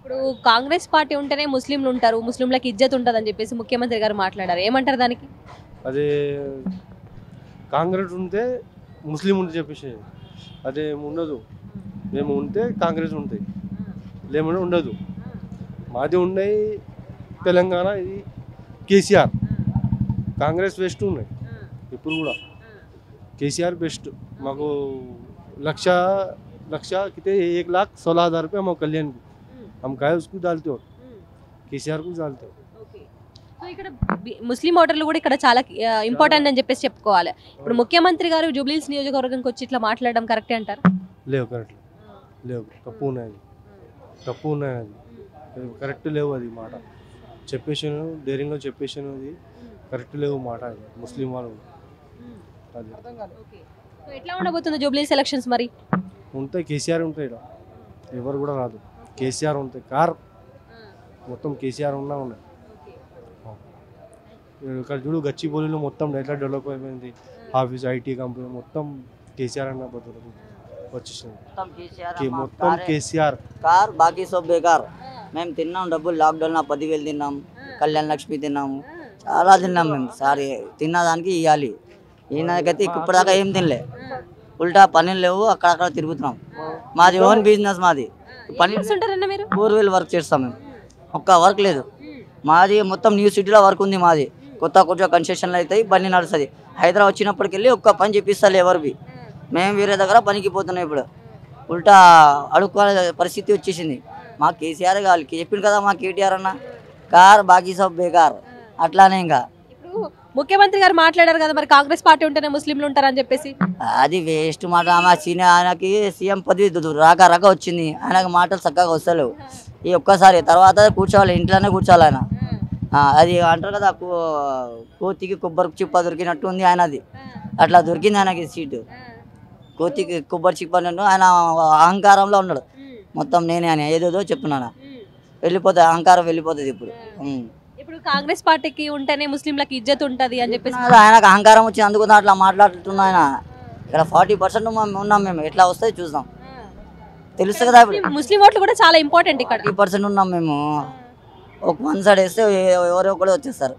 ఇప్పుడు కాంగ్రెస్ పార్టీ ఉంటేనే ముస్లింలు ఉంటారు, ముస్లింలకు ఇజ్జత్ ఉంటుందని చెప్పేసి ముఖ్యమంత్రి గారు మాట్లాడారు. ఏమంటారు దానికి? అదే కాంగ్రెస్ ఉంటే ముస్లిం ఉంటే చెప్పేసి అదే ఉండదు. మేము ఉంటే కాంగ్రెస్ ఉంటాయి, లేమంటే ఉండదు. మాది ఉన్నాయి తెలంగాణ, ఇది కేసీఆర్. కాంగ్రెస్ బెస్ట్ ఉన్నాయి ఇప్పుడు కూడా. కేసీఆర్ बेस्ट మాకు लक्ष कितने 1,16,000 रुपये हम कल्याण को हम काय उसको डालते हो, केसीआर को डालते हो. సో ఇక్కడ ముస్లిం ఓటర్లు కూడా ఇక్కడ చాలా ఇంపార్టెంట్ అని చెప్పేసి చెప్పుకోవాలి. ఇప్పుడు ముఖ్యమంత్రి గారు జూబ్లీహిల్స్ నియోజకవర్గంకి వచ్చి ఇట్లా మాట్లాడడం కరెక్టే అంటారు? లేవు, కరెక్ట్ లేవు, తప్పు ఉన్నాయి, తప్పు ఉన్నాయి, అది కరెక్ట్ లేవు. అది మాట చెప్పేసాను, డైరింగ్లో చెప్పేసాను, అది కరెక్ట్ లేవు మాట. అది ముస్లిం వాళ్ళు అది ఎట్లా ఉండబోతుంది జూబ్లీహిల్స్ ఎలక్షన్స్? మరి ఉంటాయి, కేసీఆర్ ఉంటాయి, ఇక్కడ ఎవరు కూడా రాదు. కేసీఆర్ ఉంటాయి, కార్ మొత్తం కేసీఆర్ ఉన్నాయి. ఇక్కడ చూడు గచ్చిబౌలిలో మొత్తం ఎట్లా డెవలప్ అయిపోయింది. ఆఫీస్, ఐటీ కంపెనీ మొత్తం కేసీఆర్ అన్న వచ్చేసింది. మొత్తం కేసీఆర్ కార్, బాకీ సబ్ బేకార్. మేము తిన్నాం డబ్బులు, లాక్డౌన్ 10,000 తిన్నాం, కళ్యాణ్ లక్ష్మి తిన్నాము, చాలా తిన్నాం మేము. సారీ తిన్నదానికి ఇవ్వాలి. ఈయనకైతే ఇప్పటిదాకా ఏం తినలే, ఉల్టా పనులు లేవు, అక్కడక్కడ తిరుగుతున్నాం. మాది ఓన్ బిజినెస్, మాది పని. బోర్వెల్ వర్క్ చేస్తాం మేము, ఒక్క వర్క్ లేదు మాది. మొత్తం న్యూ సిటీలో వర్క్ ఉంది మాది. కొత్త కొంచెం కన్స్ట్రక్షన్లు అవుతాయి, పని నడుస్తుంది. హైదరాబాద్ వచ్చినప్పటికి వెళ్ళి ఒక్క పని చెప్పిస్తారు ఎవరివి. మేము వేరే దగ్గర పనికి పోతున్నాం. ఇప్పుడు ఉల్టా అడుక్కోవాల పరిస్థితి వచ్చేసింది. మా కేసీఆర్ కావాలి, చెప్పింది కదా మా కేటీఆర్ అన్న, కార్ బాకీ సబ్ బేకార్. అట్లానే ఇంకా ముఖ్యమంత్రి గారు మాట్లాడారు కదా, మరి కాంగ్రెస్ పార్టీ ఉంటేనే ముస్లింలు ఉంటారని చెప్పేసి. అది వేస్ట్ మాట. ఆయనకి సీఎం పదవి రాక వచ్చింది, ఆయనకు మాటలు చక్కగా వస్తలేవు. ఈ ఒక్కసారి తర్వాత కూర్చోవాలి, ఇంట్లోనే కూర్చోవాలి ఆయన. అది అంటారు కదా, కోతికి కొబ్బరి చిప్ప దొరికినట్టు ఉంది ఆయనది. అట్లా దొరికింది ఆయనకి సీటు. కోతికి కొబ్బరి చిప్ప అన్నట్టు ఆయన అహంకారంలో ఉన్నాడు. మొత్తం నేనే అని ఏదేదో చెప్తున్నాను, వెళ్ళిపోతుంది అహంకారం, వెళ్ళిపోతుంది. ఇప్పుడు కాంగ్రెస్ పార్టీకి ఉంటేనే ముస్లింలకు ఇజ్జత్ ఉంటుంది అని చెప్పేసి ఆయనకు అహంకారం వచ్చి అందుకు అట్లా మాట్లాడుతున్నా ఆయన. ఇక్కడ 40% ఉన్నాం మేము, ఎట్లా వస్తాయి చూద్దాం, తెలుసు కదా. ముస్లిం ఓట్లు కూడా చాలా ఇంపార్టెంట్. ఇక్కడ 40% ఉన్నాం మేము. ఒక 1 సైడ్ వేస్తే ఎవరో కూడా వచ్చేస్తారు.